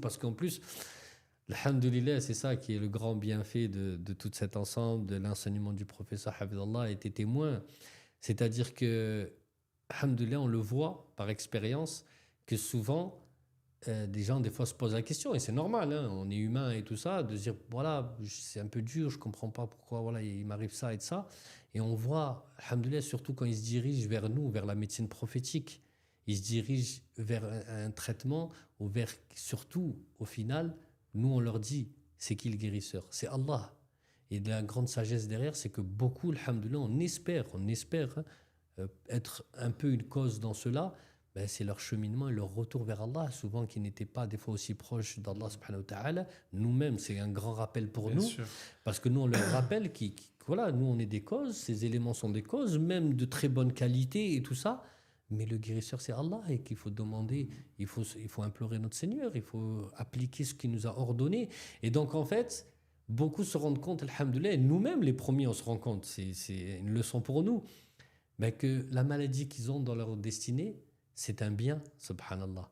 Parce qu'en plus, alhamdoulilah, c'est ça qui est le grand bienfait de tout cet ensemble, de l'enseignement du professeur Hafidallah, été témoin. C'est-à-dire que, alhamdoulilah, on le voit par expérience que souvent, des gens, des fois, se posent la question, et c'est normal, hein, on est humain et tout ça, de se dire, voilà, c'est un peu dur, je comprends pas pourquoi, voilà, il m'arrive ça et de ça. Et on voit, alhamdoulilah, surtout quand ils se dirigent vers nous, vers la médecine prophétique, ils se dirigent vers un traitement, ou vers, surtout, au final, nous, on leur dit, c'est qui le guérisseur? C'est Allah. Et de la grande sagesse derrière, c'est que beaucoup, alhamdoulilah, on espère hein, être un peu une cause dans cela, ben, c'est leur cheminement et leur retour vers Allah, souvent qui n'étaient pas des fois aussi proches d'Allah subhanahu wa ta'ala. Nous-mêmes, c'est un grand rappel pour Bien nous, sûr. parce que nous, on leur rappelle voilà, nous, on est des causes, ces éléments sont des causes, même de très bonne qualité et tout ça. Mais le guérisseur, c'est Allah, et qu'il faut demander, il faut implorer notre Seigneur, il faut appliquer ce qu'il nous a ordonné. Et donc, en fait, beaucoup se rendent compte, alhamdoulilah, et nous-mêmes, les premiers, on se rend compte, c'est une leçon pour nous, mais que la maladie qu'ils ont dans leur destinée, c'est un bien, subhanallah.